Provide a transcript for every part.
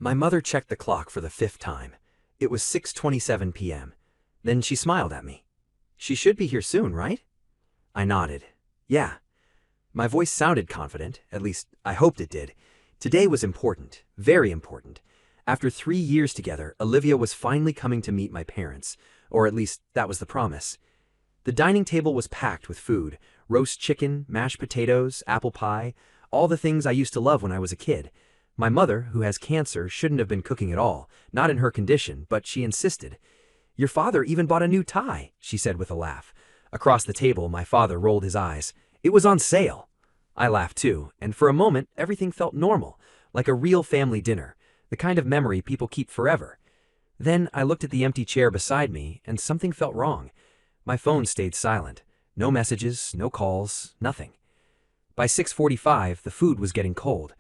My mother checked the clock for the fifth time. It was 6:27 p.m. Then she smiled at me. "She should be here soon, right?" I nodded. "Yeah." My voice sounded confident, at least I hoped it did. Today was important, very important. After 3 years together, Olivia was finally coming to meet my parents, or at least that was the promise. The dining table was packed with food: roast chicken, mashed potatoes, apple pie, all the things I used to love when I was a kid. My mother, who has cancer, shouldn't have been cooking at all, not in her condition, but she insisted. "Your father even bought a new tie," she said with a laugh. Across the table, my father rolled his eyes. "It was on sale." I laughed too, and for a moment, everything felt normal, like a real family dinner, the kind of memory people keep forever. Then I looked at the empty chair beside me, and something felt wrong. My phone stayed silent. No messages, no calls, nothing. By 6:45, the food was getting cold.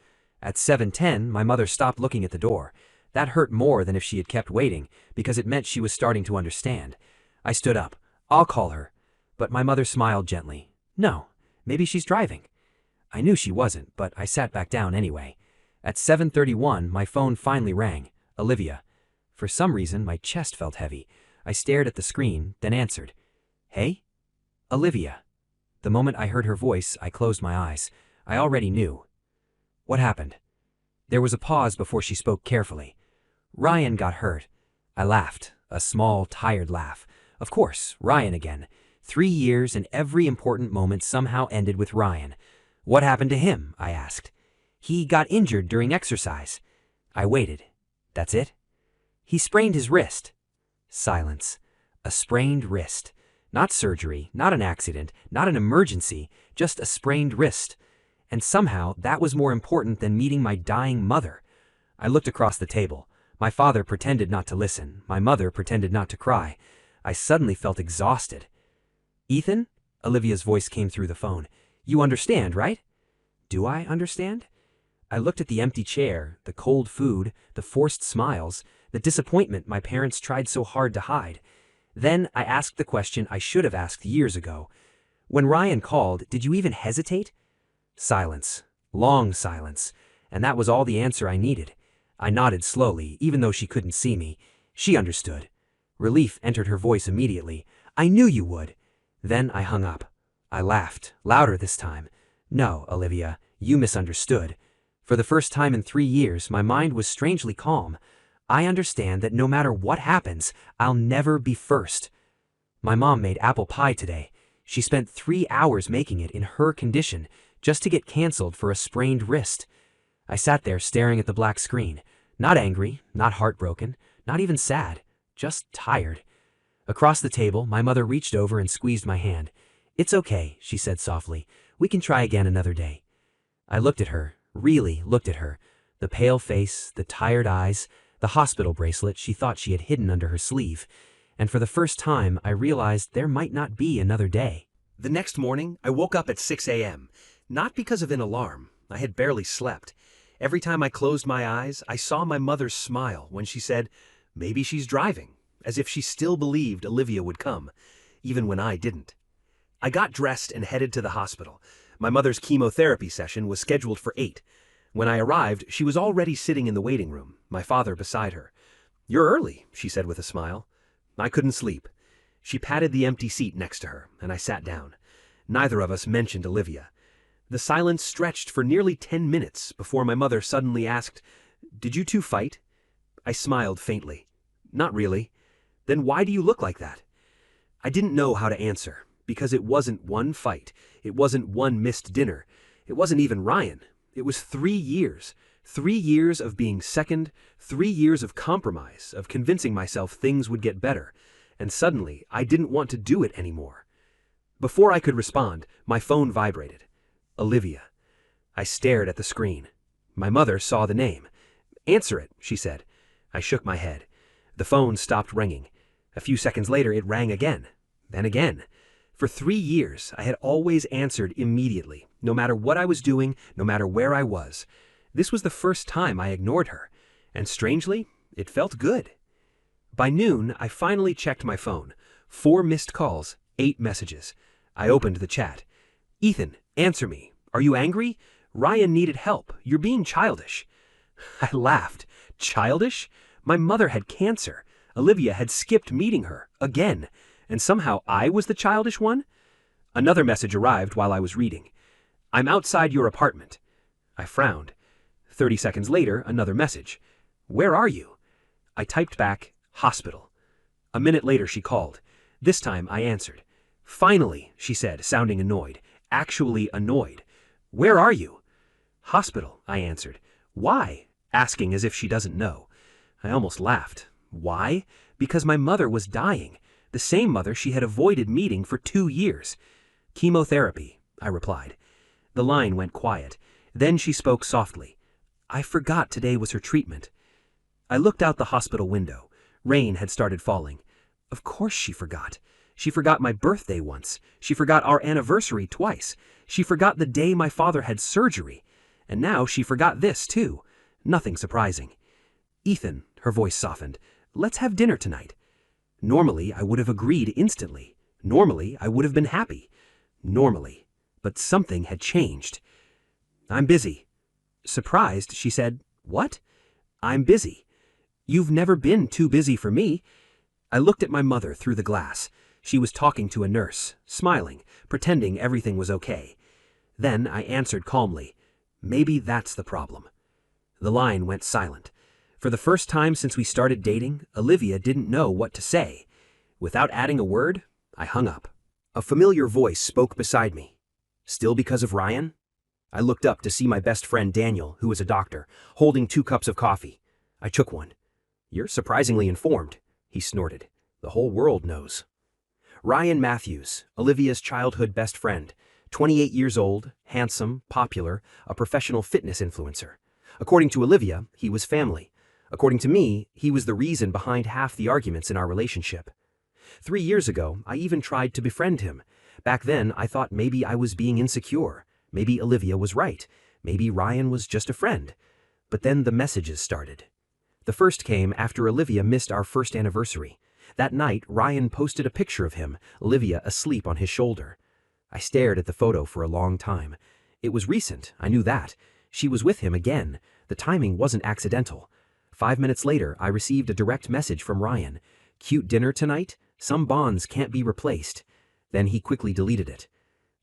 At 7:10, my mother stopped looking at the door. That hurt more than if she had kept waiting, because it meant she was starting to understand. I stood up. "I'll call her." But my mother smiled gently. "No, maybe she's driving." I knew she wasn't, but I sat back down anyway. At 7:31, my phone finally rang. Olivia. For some reason, my chest felt heavy. I stared at the screen, then answered. "Hey?" "Olivia." The moment I heard her voice, I closed my eyes. I already knew. "What happened?" There was a pause before she spoke carefully. "Ryan got hurt." I laughed, a small, tired laugh. Of course, Ryan again. 3 years and every important moment somehow ended with Ryan. "What happened to him?" I asked. "He got injured during exercise." I waited. "That's it?" "He sprained his wrist." Silence. A sprained wrist. Not surgery, not an accident, not an emergency, just a sprained wrist. And somehow that was more important than meeting my dying mother. I looked across the table. My father pretended not to listen. My mother pretended not to cry. I suddenly felt exhausted. "Ethan?" Olivia's voice came through the phone. "You understand, right?" Do I understand? I looked at the empty chair, the cold food, the forced smiles, the disappointment my parents tried so hard to hide. Then I asked the question I should have asked years ago. "When Ryan called, did you even hesitate?" Silence. Long silence. And that was all the answer I needed. I nodded slowly, even though she couldn't see me. She understood. Relief entered her voice immediately. "I knew you would." Then I hung up. I laughed, louder this time. "No, Olivia, you misunderstood. For the first time in 3 years, my mind was strangely calm. I understand that no matter what happens, I'll never be first. My mom made apple pie today. She spent 3 hours making it in her condition, just to get canceled for a sprained wrist." I sat there staring at the black screen. Not angry, not heartbroken, not even sad, just tired. Across the table, my mother reached over and squeezed my hand. "It's okay," she said softly. "We can try again another day." I looked at her, really looked at her. The pale face, the tired eyes, the hospital bracelet she thought she had hidden under her sleeve. And for the first time, I realized there might not be another day. The next morning, I woke up at 6 a.m. Not because of an alarm. I had barely slept. Every time I closed my eyes, I saw my mother's smile when she said, "Maybe she's driving," as if she still believed Olivia would come, even when I didn't. I got dressed and headed to the hospital. My mother's chemotherapy session was scheduled for 8. When I arrived, she was already sitting in the waiting room, my father beside her. "You're early," she said with a smile. I couldn't sleep. She patted the empty seat next to her, and I sat down. Neither of us mentioned Olivia. The silence stretched for nearly 10 minutes before my mother suddenly asked, "Did you two fight?" I smiled faintly. "Not really." "Then why do you look like that?" I didn't know how to answer, because it wasn't one fight. It wasn't one missed dinner. It wasn't even Ryan. It was 3 years. 3 years of being second, 3 years of compromise, of convincing myself things would get better. And suddenly, I didn't want to do it anymore. Before I could respond, my phone vibrated. Olivia. I stared at the screen. My mother saw the name. "Answer it," she said. I shook my head. The phone stopped ringing. A few seconds later, it rang again. Then again. For 3 years, I had always answered immediately, no matter what I was doing, no matter where I was. This was the first time I ignored her. And strangely, it felt good. By noon, I finally checked my phone. 4 missed calls, 8 messages. I opened the chat. "Ethan, answer me. Are you angry? Ryan needed help. You're being childish." I laughed. Childish? My mother had cancer. Olivia had skipped meeting her, again, and somehow I was the childish one? Another message arrived while I was reading. I'm outside your apartment. I frowned. 30 seconds later, another message. Where are you? I typed back, hospital. A minute later, she called. This time, I answered. Finally, she said, sounding annoyed. Actually annoyed. Where are you? Hospital, I answered. Why? Asking as if she doesn't know. I almost laughed. Why? Because my mother was dying. The same mother she had avoided meeting for 2 years. Chemotherapy, I replied. The line went quiet. Then she spoke softly. I forgot today was her treatment. I looked out the hospital window. Rain had started falling. Of course she forgot. She forgot my birthday once. She forgot our anniversary twice. She forgot the day my father had surgery. And now she forgot this, too. Nothing surprising. Ethan, her voice softened, let's have dinner tonight. Normally, I would have agreed instantly. Normally, I would have been happy. Normally. But something had changed. I'm busy. Surprised, she said, What? I'm busy. You've never been too busy for me. I looked at my mother through the glass. She was talking to a nurse, smiling, pretending everything was okay. Then I answered calmly, Maybe that's the problem. The line went silent. For the first time since we started dating, Olivia didn't know what to say. Without adding a word, I hung up. A familiar voice spoke beside me. Still because of Ryan? I looked up to see my best friend Daniel, who was a doctor, holding 2 cups of coffee. I took one. You're surprisingly informed, he snorted. The whole world knows. Ryan Matthews, Olivia's childhood best friend, 28 years old, handsome, popular, a professional fitness influencer. According to Olivia, he was family. According to me, he was the reason behind half the arguments in our relationship. 3 years ago, I even tried to befriend him. Back then, I thought maybe I was being insecure. Maybe Olivia was right. Maybe Ryan was just a friend. But then the messages started. The first came after Olivia missed our first anniversary. That night, Ryan posted a picture of him, Olivia asleep on his shoulder. I stared at the photo for a long time. It was recent, I knew that. She was with him again. The timing wasn't accidental. 5 minutes later, I received a direct message from Ryan. Cute dinner tonight? Some bonds can't be replaced. Then he quickly deleted it.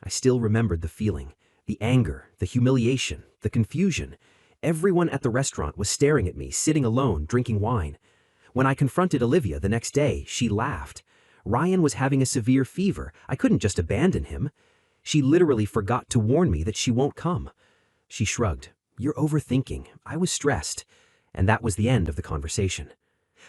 I still remembered the feeling, the anger, the humiliation, the confusion. Everyone at the restaurant was staring at me, sitting alone, drinking wine. When I confronted Olivia the next day, she laughed. Ryan was having a severe fever. I couldn't just abandon him. She literally forgot to warn me that she won't come. She shrugged. You're overthinking. I was stressed. And that was the end of the conversation.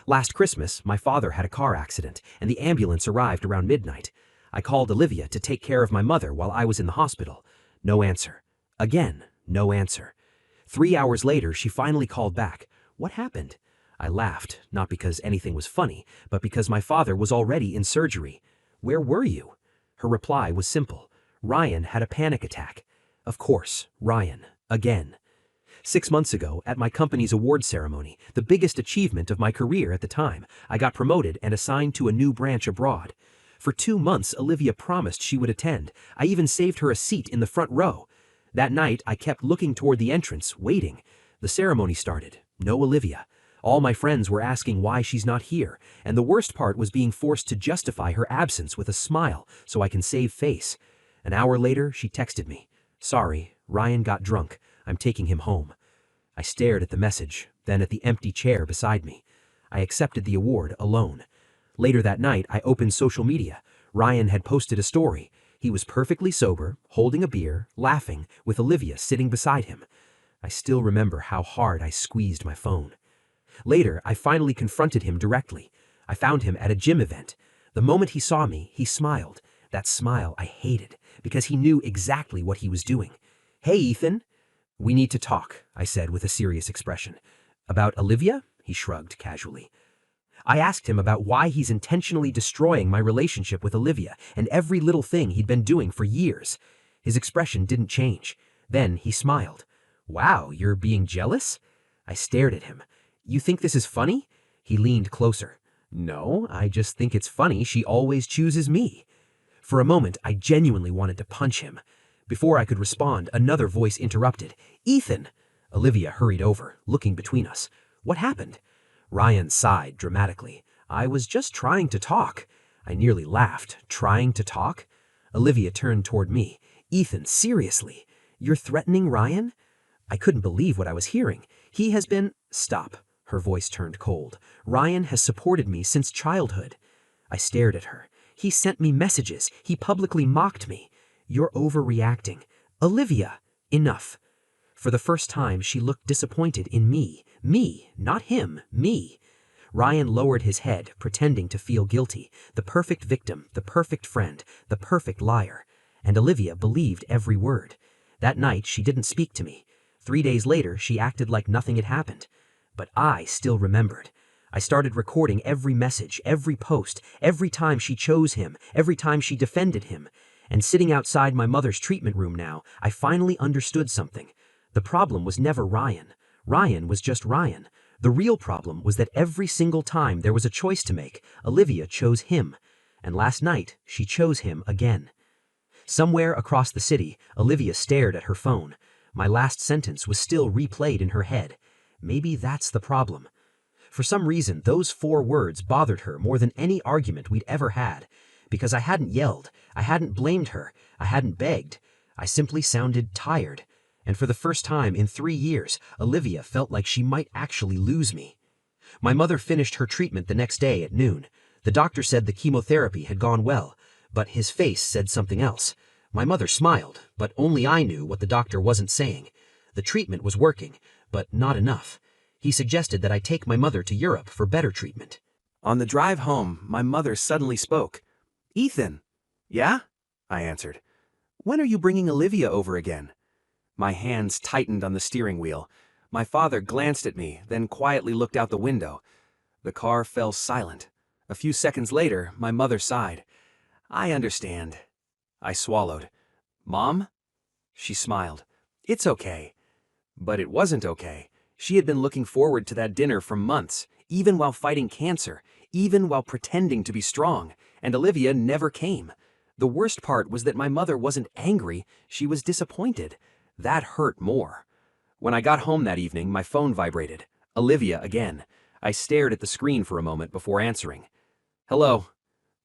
Last Christmas, my father had a car accident, and the ambulance arrived around midnight. I called Olivia to take care of my mother while I was in the hospital. No answer. Again, no answer. 3 hours later, she finally called back. What happened? I laughed, not because anything was funny, but because my father was already in surgery. Where were you? Her reply was simple. Ryan had a panic attack. Of course, Ryan. Again. 6 months ago, at my company's award ceremony, the biggest achievement of my career at the time, I got promoted and assigned to a new branch abroad. For 2 months, Olivia promised she would attend. I even saved her a seat in the front row. That night, I kept looking toward the entrance, waiting. The ceremony started. No Olivia. All my friends were asking why she's not here, and the worst part was being forced to justify her absence with a smile so I can save face. An hour later, she texted me. Sorry, Ryan got drunk. I'm taking him home. I stared at the message, then at the empty chair beside me. I accepted the award alone. Later that night, I opened social media. Ryan had posted a story. He was perfectly sober, holding a beer, laughing, with Olivia sitting beside him. I still remember how hard I squeezed my phone. Later, I finally confronted him directly. I found him at a gym event. The moment he saw me, he smiled. That smile I hated, because he knew exactly what he was doing. Hey, Ethan. We need to talk, I said with a serious expression. About Olivia? He shrugged casually. I asked him about why he's intentionally destroying my relationship with Olivia and every little thing he'd been doing for years. His expression didn't change. Then he smiled. Wow, you're being jealous? I stared at him. You think this is funny? He leaned closer. No, I just think it's funny she always chooses me. For a moment, I genuinely wanted to punch him. Before I could respond, another voice interrupted. Ethan! Olivia hurried over, looking between us. What happened? Ryan sighed dramatically. I was just trying to talk. I nearly laughed. Trying to talk? Olivia turned toward me. Ethan, seriously? You're threatening Ryan? I couldn't believe what I was hearing. He has been— Stop. Her voice turned cold. Ryan has supported me since childhood. I stared at her. He sent me messages. He publicly mocked me. You're overreacting. Olivia, enough. For the first time, she looked disappointed in me. Me, not him, me. Ryan lowered his head, pretending to feel guilty. The perfect victim, the perfect friend, the perfect liar. And Olivia believed every word. That night, she didn't speak to me. 3 days later, she acted like nothing had happened. But I still remembered. I started recording every message, every post, every time she chose him, every time she defended him. And sitting outside my mother's treatment room now, I finally understood something. The problem was never Ryan. Ryan was just Ryan. The real problem was that every single time there was a choice to make, Olivia chose him. And last night, she chose him again. Somewhere across the city, Olivia stared at her phone. My last sentence was still replayed in her head. Maybe that's the problem. For some reason, those 4 words bothered her more than any argument we'd ever had. Because I hadn't yelled, I hadn't blamed her, I hadn't begged. I simply sounded tired. And for the first time in 3 years, Olivia felt like she might actually lose me. My mother finished her treatment the next day at noon. The doctor said the chemotherapy had gone well, but his face said something else. My mother smiled, but only I knew what the doctor wasn't saying. The treatment was working, but not enough. He suggested that I take my mother to Europe for better treatment. On the drive home, my mother suddenly spoke. "Ethan." "Yeah?" I answered. "When are you bringing Olivia over again?" My hands tightened on the steering wheel. My father glanced at me, then quietly looked out the window. The car fell silent. A few seconds later, my mother sighed. "I understand." I swallowed. "Mom?" She smiled. "It's okay." But it wasn't okay. She had been looking forward to that dinner for months, even while fighting cancer, even while pretending to be strong, and Olivia never came. The worst part was that my mother wasn't angry, she was disappointed. That hurt more. When I got home that evening, my phone vibrated. Olivia again. I stared at the screen for a moment before answering. "Hello."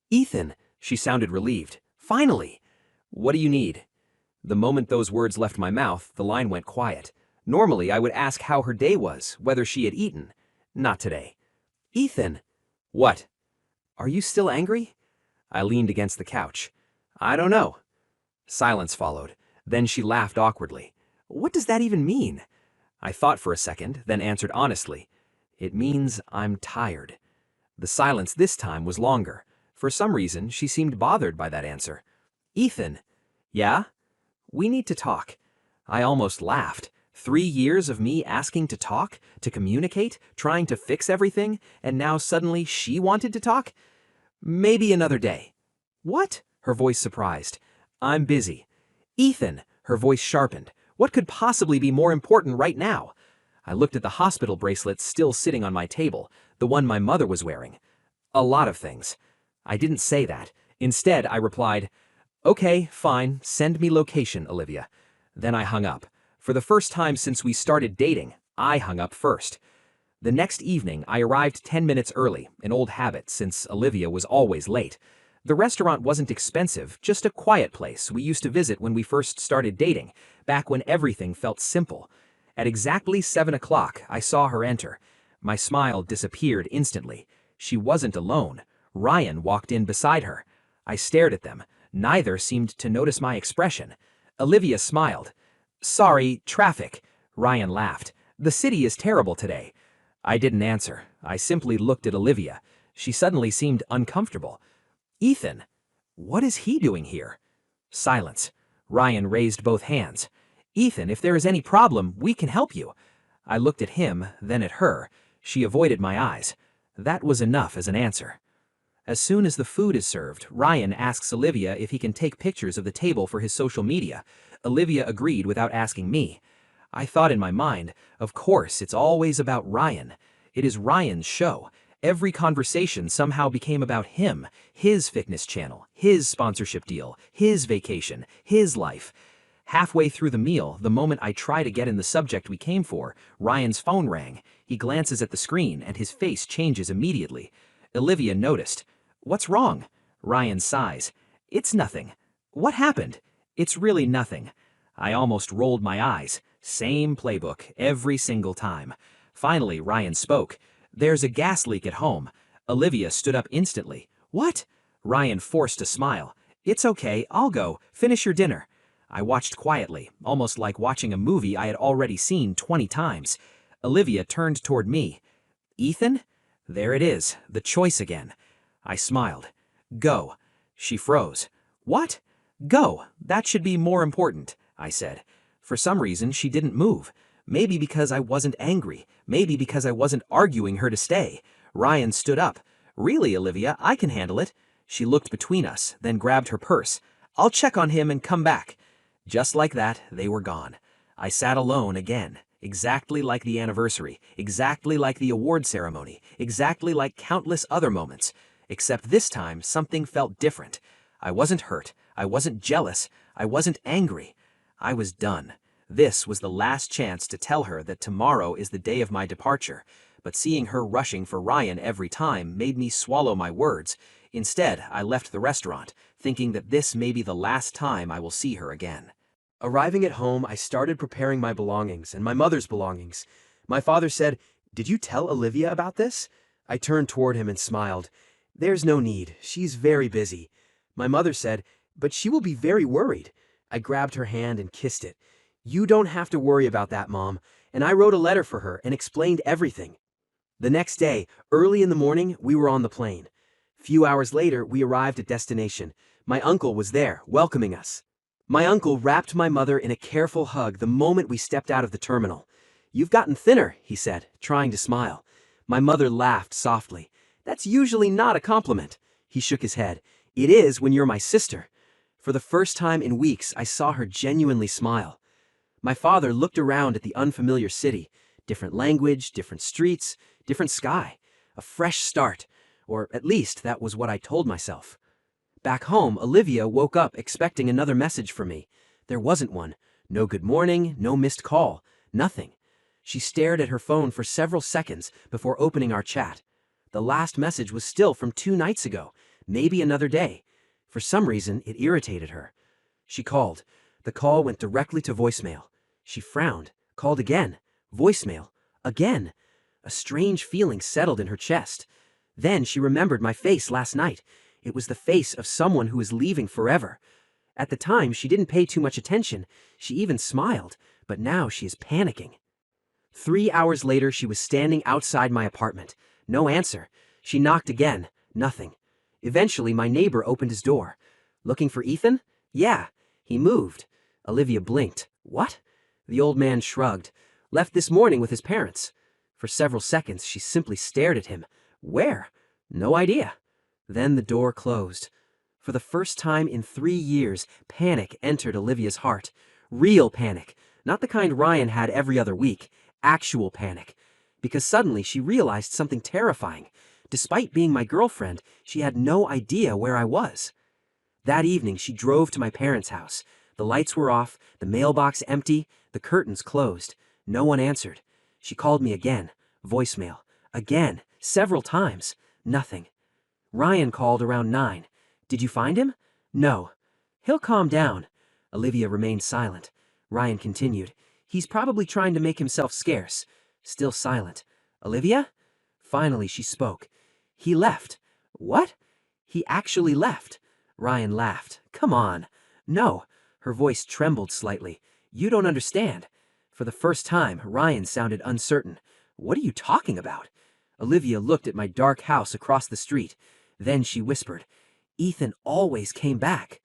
"Ethan." She sounded relieved. "Finally." "What do you need?" The moment those words left my mouth, the line went quiet. Normally, I would ask how her day was, whether she had eaten. Not today. "Ethan." "What?" "Are you still angry?" I leaned against the couch. "I don't know." Silence followed. Then she laughed awkwardly. "What does that even mean?" I thought for a second, then answered honestly. "It means I'm tired." The silence this time was longer. For some reason, she seemed bothered by that answer. "Ethan." "Yeah?" "We need to talk." I almost laughed. 3 years of me asking to talk, to communicate, trying to fix everything, and now suddenly she wanted to talk? "Maybe another day." "What?" Her voice surprised. "I'm busy." "Ethan." Her voice sharpened. "What could possibly be more important right now?" I looked at the hospital bracelet still sitting on my table, the one my mother was wearing. "A lot of things." I didn't say that. Instead, I replied, "Okay, fine, send me location, Olivia." Then I hung up. For the first time since we started dating, I hung up first. The next evening, I arrived 10 minutes early, an old habit since Olivia was always late. The restaurant wasn't expensive, just a quiet place we used to visit when we first started dating, back when everything felt simple. At exactly 7 o'clock, I saw her enter. My smile disappeared instantly. She wasn't alone. Ryan walked in beside her. I stared at them. Neither seemed to notice my expression. Olivia smiled. "Sorry, traffic." Ryan laughed. "The city is terrible today." I didn't answer. I simply looked at Olivia. She suddenly seemed uncomfortable. "Ethan, what is he doing here?" Silence. Ryan raised both hands. "Ethan, if there is any problem, we can help you." I looked at him, then at her. She avoided my eyes. That was enough as an answer. As soon as the food is served, Ryan asks Olivia if he can take pictures of the table for his social media. Olivia agreed without asking me. I thought in my mind, of course, it's always about Ryan. It is Ryan's show. Every conversation somehow became about him, his fitness channel, his sponsorship deal, his vacation, his life. Halfway through the meal, the moment I try to get in the subject we came for, Ryan's phone rang. He glances at the screen and his face changes immediately. Olivia noticed. "What's wrong?" Ryan sighs. "It's nothing." "What happened?" "It's really nothing." I almost rolled my eyes. Same playbook, every single time. Finally, Ryan spoke. "There's a gas leak at home." Olivia stood up instantly. "What?" Ryan forced a smile. "It's okay, I'll go. Finish your dinner." I watched quietly, almost like watching a movie I had already seen 20 times. Olivia turned toward me. "Ethan?" There it is, the choice again. I smiled. "Go." She froze. "What?" "Go. That should be more important," I said. For some reason, she didn't move. Maybe because I wasn't angry. Maybe because I wasn't arguing her to stay. Ryan stood up. "Really, Olivia, I can handle it." She looked between us, then grabbed her purse. "I'll check on him and come back." Just like that, they were gone. I sat alone again, exactly like the anniversary, exactly like the award ceremony, exactly like countless other moments. Except this time, something felt different. I wasn't hurt. I wasn't jealous. I wasn't angry. I was done. This was the last chance to tell her that tomorrow is the day of my departure. But seeing her rushing for Ryan every time made me swallow my words. Instead, I left the restaurant, thinking that this may be the last time I will see her again. Arriving at home, I started preparing my belongings and my mother's belongings. My father said, "Did you tell Olivia about this?" I turned toward him and smiled. "There's no need. She's very busy." My mother said, "But she will be very worried." I grabbed her hand and kissed it. "You don't have to worry about that, Mom." And I wrote a letter for her and explained everything. The next day, early in the morning, we were on the plane. Few hours later, we arrived at destination. My uncle was there, welcoming us. My uncle wrapped my mother in a careful hug the moment we stepped out of the terminal. "You've gotten thinner," he said, trying to smile. My mother laughed softly. "That's usually not a compliment." He shook his head. "It is when you're my sister." For the first time in weeks, I saw her genuinely smile. My father looked around at the unfamiliar city. Different language, different streets, different sky. A fresh start. Or at least that was what I told myself. Back home, Olivia woke up expecting another message from me. There wasn't one. No good morning, no missed call, nothing. She stared at her phone for several seconds before opening our chat. The last message was still from 2 nights ago, maybe another day. For some reason, it irritated her. She called. The call went directly to voicemail. She frowned, called again. Voicemail. Again. A strange feeling settled in her chest. Then she remembered my face last night. It was the face of someone who is leaving forever. At the time, she didn't pay too much attention. She even smiled, but now she is panicking. 3 hours later, she was standing outside my apartment. No answer. She knocked again. Nothing. Eventually, my neighbor opened his door. "Looking for Ethan?" "Yeah." "He moved." Olivia blinked. "What?" The old man shrugged. "Left this morning with his parents." For several seconds, she simply stared at him. "Where?" "No idea." Then the door closed. For the first time in 3 years, panic entered Olivia's heart. Real panic. Not the kind Ryan had every other week. Actual panic. Because suddenly she realized something terrifying. Despite being my girlfriend, she had no idea where I was. That evening, she drove to my parents' house. The lights were off, the mailbox empty, the curtains closed. No one answered. She called me again. Voicemail. Again. Several times. Nothing. Ryan called around 9. "Did you find him?" "No." "He'll calm down." Olivia remained silent. Ryan continued. "He's probably trying to make himself scarce." Still silent. "Olivia?" Finally, she spoke. "He left." "What?" "He actually left." Ryan laughed. "Come on." "No." Her voice trembled slightly. "You don't understand." For the first time, Ryan sounded uncertain. "What are you talking about?" Olivia looked at my dark house across the street. Then she whispered, "Ethan always came back."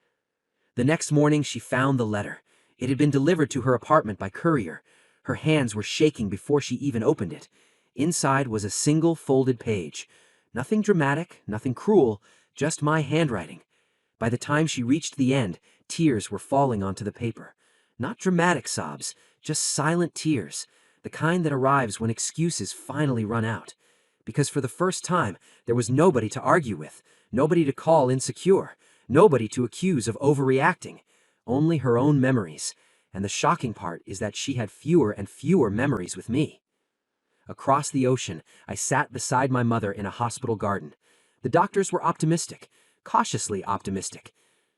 The next morning, she found the letter. It had been delivered to her apartment by courier. Her hands were shaking before she even opened it. Inside was a single folded page. Nothing dramatic, nothing cruel, just my handwriting. By the time she reached the end, tears were falling onto the paper. Not dramatic sobs, just silent tears, the kind that arrives when excuses finally run out. Because for the first time, there was nobody to argue with, nobody to call insecure, nobody to accuse of overreacting. Only her own memories. And the shocking part is that she had fewer and fewer memories with me. Across the ocean, I sat beside my mother in a hospital garden. The doctors were optimistic, cautiously optimistic.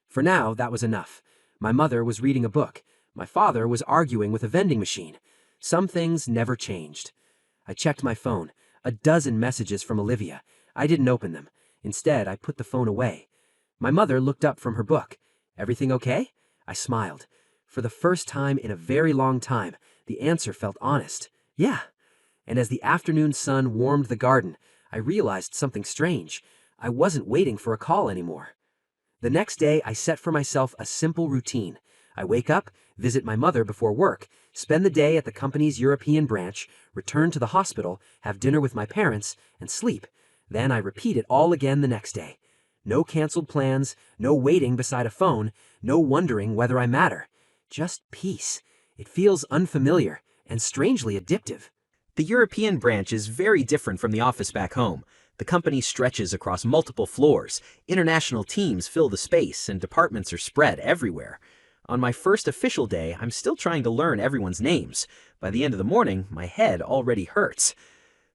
For now, that was enough. My mother was reading a book. My father was arguing with a vending machine. Some things never changed. I checked my phone. A dozen messages from Olivia. I didn't open them. Instead, I put the phone away. My mother looked up from her book. "Everything okay?" I smiled. For the first time in a very long time, the answer felt honest. "Yeah." And as the afternoon sun warmed the garden, I realized something strange. I wasn't waiting for a call anymore. The next day, I set for myself a simple routine. I wake up, visit my mother before work, spend the day at the company's European branch, return to the hospital, have dinner with my parents, and sleep. Then I repeat it all again the next day. No canceled plans, no waiting beside a phone, no wondering whether I matter. Just peace. It feels unfamiliar and strangely addictive. The European branch is very different from the office back home. The company stretches across multiple floors, international teams fill the space, and departments are spread everywhere. On my first official day, I'm still trying to learn everyone's names. By the end of the morning, my head already hurts.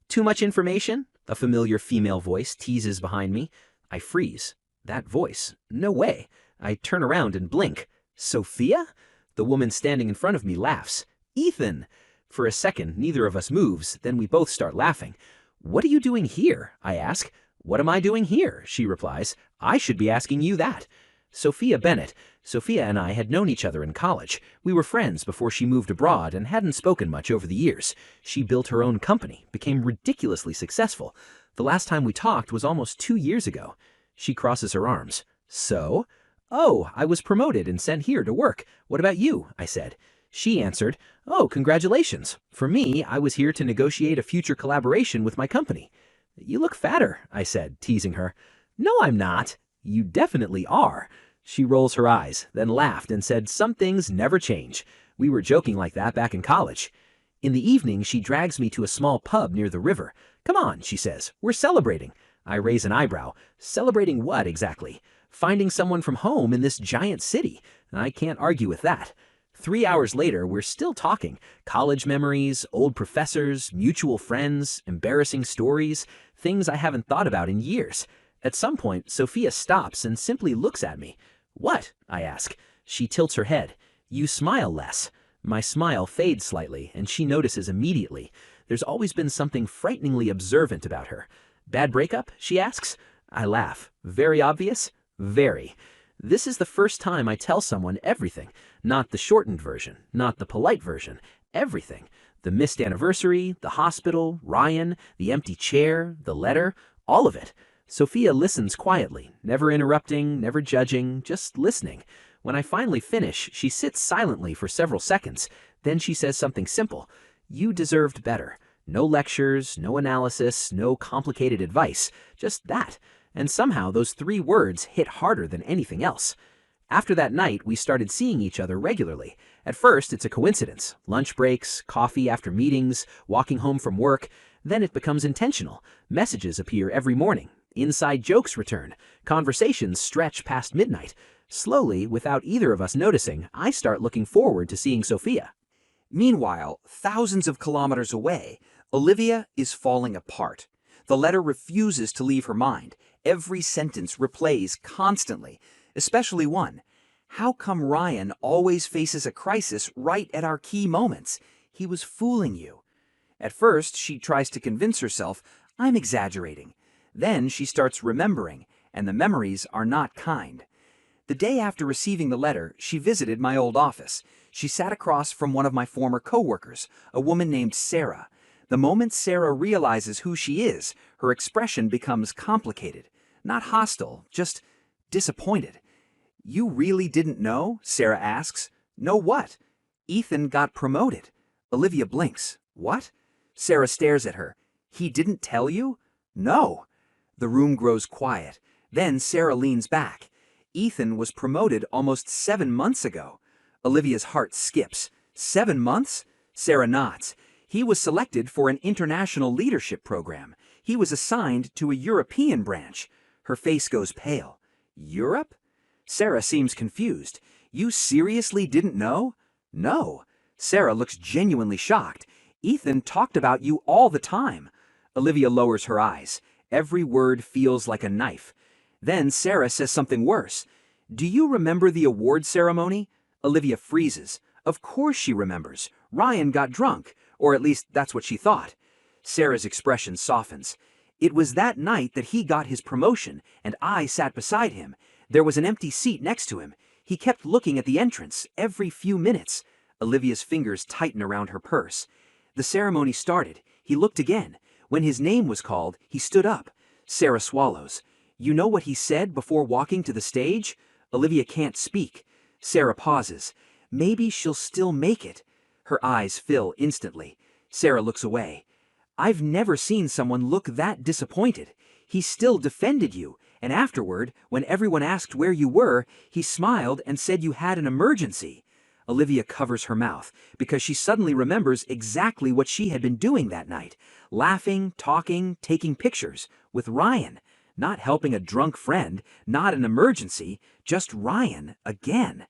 Too much information? A familiar female voice teases behind me. I freeze. That voice? No way. I turn around and blink. Sophia? The woman standing in front of me laughs. Ethan! For a second, neither of us moves, then we both start laughing. "What are you doing here?" I ask. "What am I doing here?" she replies. "I should be asking you that." Sophia Bennett. Sophia and I had known each other in college. We were friends before she moved abroad and hadn't spoken much over the years. She built her own company, became ridiculously successful. The last time we talked was almost 2 years ago. She crosses her arms. "So?" "Oh, I was promoted and sent here to work. What about you?" I said. She answered, "Oh, congratulations. For me, I was here to negotiate a future collaboration with my company." "You look fatter," I said, teasing her. "No, I'm not." "You definitely are." She rolls her eyes, then laughed and said, "Some things never change." We were joking like that back in college. In the evening, she drags me to a small pub near the river. "Come on," she says, "we're celebrating." I raise an eyebrow. Celebrating what exactly? Finding someone from home in this giant city. I can't argue with that. 3 hours later, we're still talking. College memories, old professors, mutual friends, embarrassing stories, things I haven't thought about in years. At some point, Sophia stops and simply looks at me. "What?" I ask. She tilts her head. "You smile less." My smile fades slightly, and she notices immediately. There's always been something frighteningly observant about her. "Bad breakup?" she asks. I laugh. "Very obvious?" "Very." This is the first time I tell someone everything. Not the shortened version, not the polite version. Everything. The missed anniversary, the hospital, Ryan, the empty chair, the letter, all of it. Sophia listens quietly, never interrupting, never judging, just listening. When I finally finish, she sits silently for several seconds. Then she says something simple. "You deserved better. No lectures, no analysis, no complicated advice. Just that." And somehow those 3 words hit harder than anything else. After that night, we started seeing each other regularly. At first, it's a coincidence. Lunch breaks, coffee after meetings, walking home from work. Then it becomes intentional. Messages appear every morning. Inside jokes return. Conversations stretch past midnight. Slowly, without either of us noticing, I start looking forward to seeing Sophia. Meanwhile, thousands of kilometers away, Olivia is falling apart. The letter refuses to leave her mind. Every sentence replays constantly, especially one. "How come Ryan always faces a crisis right at our key moments? He was fooling you." At first, she tries to convince herself, "I'm exaggerating." Then she starts remembering, and the memories are not kind. The day after receiving the letter, she visited my old office. She sat across from one of my former coworkers, a woman named Sarah. The moment Sarah realizes who she is, her expression becomes complicated. Not hostile, just disappointed. "You really didn't know?" Sarah asks. "Know what?" "Ethan got promoted." Olivia blinks. "What?" Sarah stares at her. "He didn't tell you?" "No." The room grows quiet. Then Sarah leans back. "Ethan was promoted almost 7 months ago." Olivia's heart skips. 7 months? Sarah nods. "He was selected for an international leadership program. He was assigned to a European branch." Her face goes pale. "Europe?" Sarah seems confused. "You seriously didn't know?" No. Sarah looks genuinely shocked. Ethan talked about you all the time. Olivia lowers her eyes. Every word feels like a knife. Then Sarah says something worse. Do you remember the award ceremony? Olivia freezes. Of course she remembers. Ryan got drunk, or at least that's what she thought. Sarah's expression softens. It was that night that he got his promotion, and I sat beside him. There was an empty seat next to him. He kept looking at the entrance every few minutes. Olivia's fingers tighten around her purse. The ceremony started. He looked again. When his name was called, he stood up. Sarah swallows. You know what he said before walking to the stage? Olivia can't speak. Sarah pauses. Maybe she'll still make it. Her eyes fill instantly. Sarah looks away. I've never seen someone look that disappointed. He still defended you, and afterward, when everyone asked where you were, he smiled and said you had an emergency. Olivia covers her mouth because she suddenly remembers exactly what she had been doing that night. Laughing, talking, taking pictures with Ryan. Not helping a drunk friend, not an emergency, just Ryan again.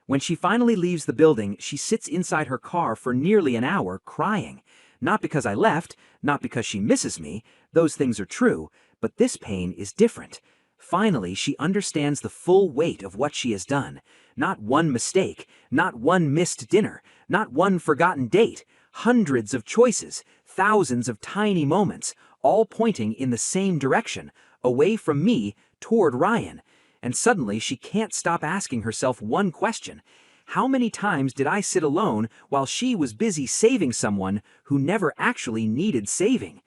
When she finally leaves the building, she sits inside her car for nearly an hour crying. Not because I left, not because she misses me, those things are true, but this pain is different. Finally, she understands the full weight of what she has done. Not one mistake, not one missed dinner, not one forgotten date. Hundreds of choices, thousands of tiny moments, all pointing in the same direction, away from me, toward Ryan. And suddenly she can't stop asking herself one question. How many times did I sit alone while she was busy saving someone who never actually needed saving?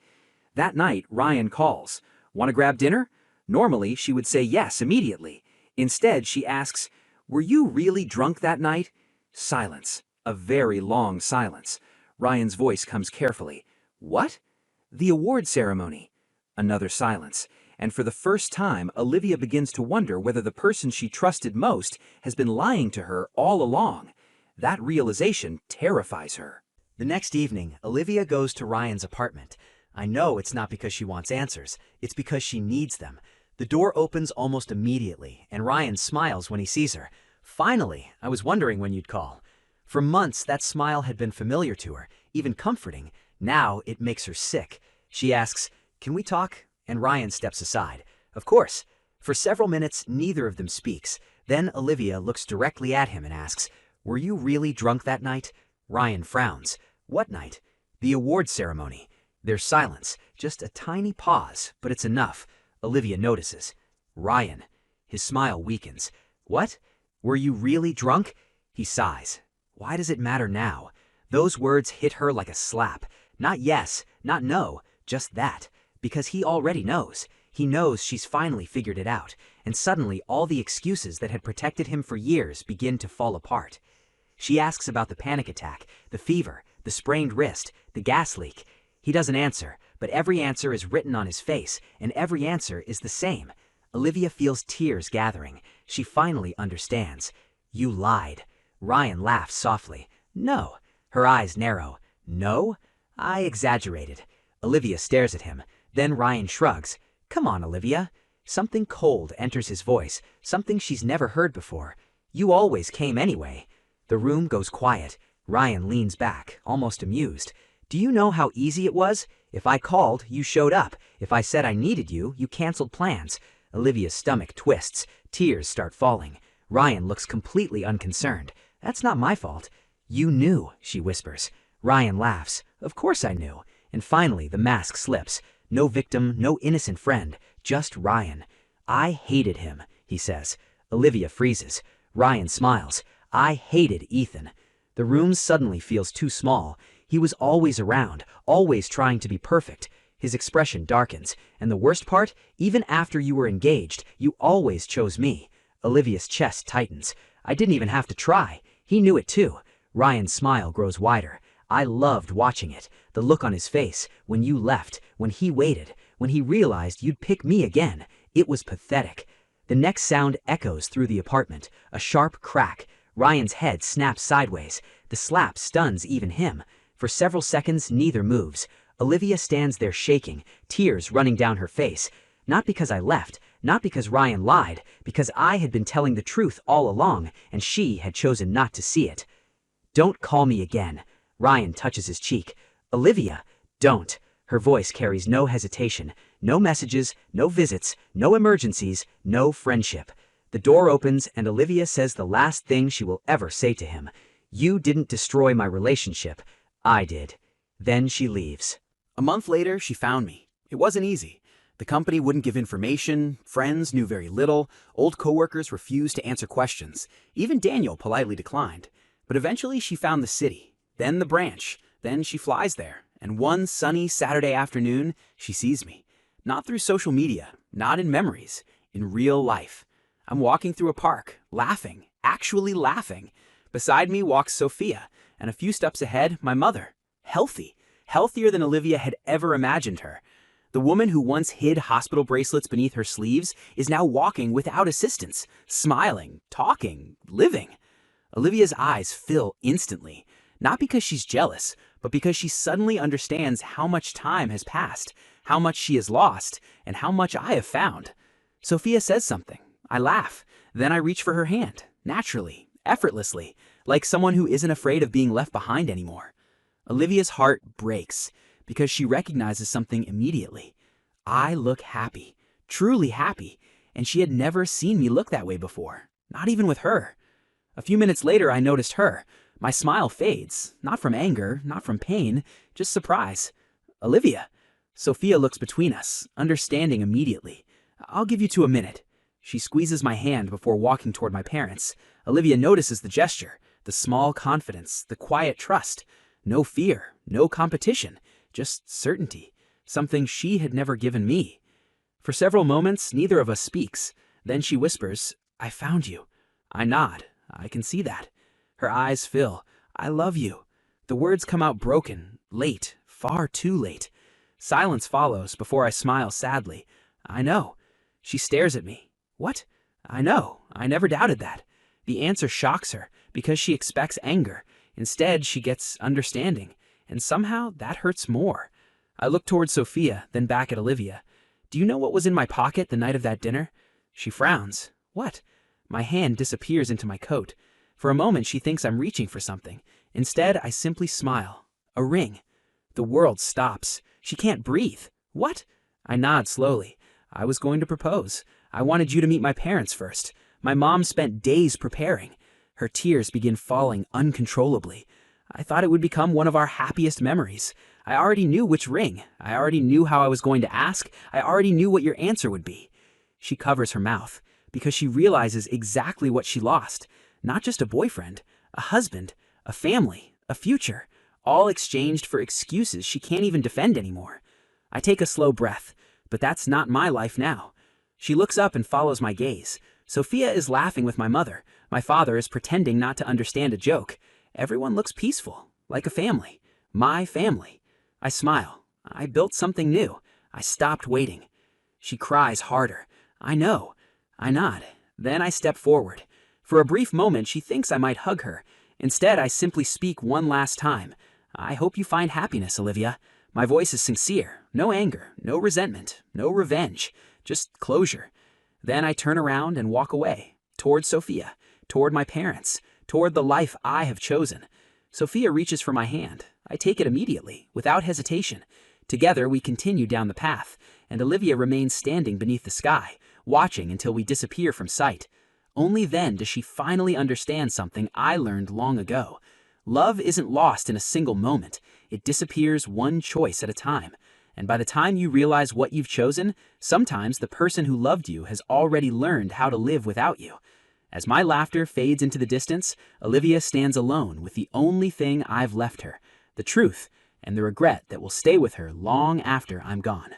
That night, Ryan calls. Want to grab dinner? Normally, she would say yes immediately. Instead, she asks, were you really drunk that night? Silence. A very long silence. Ryan's voice comes carefully. What? The award ceremony. Another silence. And for the first time, Olivia begins to wonder whether the person she trusted most has been lying to her all along. That realization terrifies her. The next evening, Olivia goes to Ryan's apartment. I know it's not because she wants answers, it's because she needs them. The door opens almost immediately, and Ryan smiles when he sees her. Finally, I was wondering when you'd call. For months, that smile had been familiar to her, even comforting. Now it makes her sick. She asks, can we talk? And Ryan steps aside. Of course. For several minutes, neither of them speaks. Then Olivia looks directly at him and asks, were you really drunk that night? Ryan frowns. What night? The award ceremony. There's silence, just a tiny pause, but it's enough. Olivia notices. Ryan. His smile weakens. What? Were you really drunk? He sighs. Why does it matter now? Those words hit her like a slap. Not yes, not no, just that. Because he already knows. He knows she's finally figured it out, and suddenly all the excuses that had protected him for years begin to fall apart. She asks about the panic attack, the fever, the sprained wrist, the gas leak. He doesn't answer, but every answer is written on his face, and every answer is the same. Olivia feels tears gathering. She finally understands. You lied. Ryan laughs softly. No. Her eyes narrow. No? I exaggerated. Olivia stares at him. Then Ryan shrugs. Come on, Olivia. Something cold enters his voice, something she's never heard before. You always came anyway. The room goes quiet. Ryan leans back, almost amused. Do you know how easy it was? If I called, you showed up. If I said I needed you, you canceled plans. Olivia's stomach twists. Tears start falling. Ryan looks completely unconcerned. That's not my fault. You knew, she whispers. Ryan laughs. Of course I knew. And finally, the mask slips. No victim, no innocent friend, just Ryan. I hated him, he says. Olivia freezes. Ryan smiles. I hated Ethan. The room suddenly feels too small. He was always around, always trying to be perfect. His expression darkens. And the worst part, even after you were engaged, you always chose me. Olivia's chest tightens. I didn't even have to try. He knew it too. Ryan's smile grows wider. I loved watching it. The look on his face, when you left, when he waited, when he realized you'd pick me again. It was pathetic. The next sound echoes through the apartment. A sharp crack. Ryan's head snaps sideways. The slap stuns even him. For several seconds, neither moves. Olivia stands there shaking, tears running down her face. Not because I left, not because Ryan lied, because I had been telling the truth all along, and she had chosen not to see it. Don't call me again. Ryan touches his cheek. Olivia, don't. Her voice carries no hesitation. No messages, no visits, no emergencies, no friendship. The door opens and Olivia says the last thing she will ever say to him. You didn't destroy my relationship. I did. Then she leaves. A month later, she found me. It wasn't easy. The company wouldn't give information, friends knew very little, old coworkers refused to answer questions. Even Daniel politely declined. But eventually she found the city, then the branch, then she flies there. And one sunny Saturday afternoon, she sees me. Not through social media, not in memories, in real life. I'm walking through a park, laughing, actually laughing. Beside me walks Sophia, and a few steps ahead, my mother. Healthy, healthier than Olivia had ever imagined her. The woman who once hid hospital bracelets beneath her sleeves is now walking without assistance, smiling, talking, living. Olivia's eyes fill instantly, not because she's jealous, but because she suddenly understands how much time has passed, how much she has lost, and how much I have found. Sophia says something. I laugh. Then I reach for her hand, naturally, effortlessly, like someone who isn't afraid of being left behind anymore. Olivia's heart breaks because she recognizes something immediately. I look happy, truly happy, and she had never seen me look that way before, not even with her. A few minutes later, I noticed her. My smile fades, not from anger, not from pain, just surprise. Olivia. Sophia looks between us, understanding immediately. I'll give you 2 minutes. She squeezes my hand before walking toward my parents. Olivia notices the gesture, the small confidence, the quiet trust. No fear, no competition, just certainty, something she had never given me. For several moments, neither of us speaks. Then she whispers, I found you. I nod. I can see that. Her eyes fill. I love you. The words come out broken, late, far too late. Silence follows before I smile sadly. I know. She stares at me. What? I know. I never doubted that. The answer shocks her because she expects anger. Instead, she gets understanding. And somehow that hurts more. I look towards Sophia, then back at Olivia. Do you know what was in my pocket the night of that dinner? She frowns. What? My hand disappears into my coat. For a moment, she thinks I'm reaching for something. Instead, I simply smile. A ring. The world stops. She can't breathe. What? I nod slowly. I was going to propose. I wanted you to meet my parents first. My mom spent days preparing. Her tears begin falling uncontrollably. I thought it would become one of our happiest memories. I already knew which ring. I already knew how I was going to ask. I already knew what your answer would be. She covers her mouth because she realizes exactly what she lost. Not just a boyfriend, a husband, a family, a future, all exchanged for excuses she can't even defend anymore. I take a slow breath, but that's not my life now. She looks up and follows my gaze. Sophia is laughing with my mother. My father is pretending not to understand a joke. Everyone looks peaceful, like a family. My family. I smile. I built something new. I stopped waiting. She cries harder. I know. I nod. Then I step forward. For a brief moment, she thinks I might hug her. Instead, I simply speak one last time. I hope you find happiness, Olivia. My voice is sincere. No anger, no resentment, no revenge. Just closure. Then I turn around and walk away. Toward Sophia. Toward my parents. Toward the life I have chosen. Sophia reaches for my hand. I take it immediately, without hesitation. Together, we continue down the path, and Olivia remains standing beneath the sky, watching until we disappear from sight. Only then does she finally understand something I learned long ago. Love isn't lost in a single moment. It disappears one choice at a time. And by the time you realize what you've chosen, sometimes the person who loved you has already learned how to live without you. As my laughter fades into the distance, Olivia stands alone with the only thing I've left her, the truth and the regret that will stay with her long after I'm gone.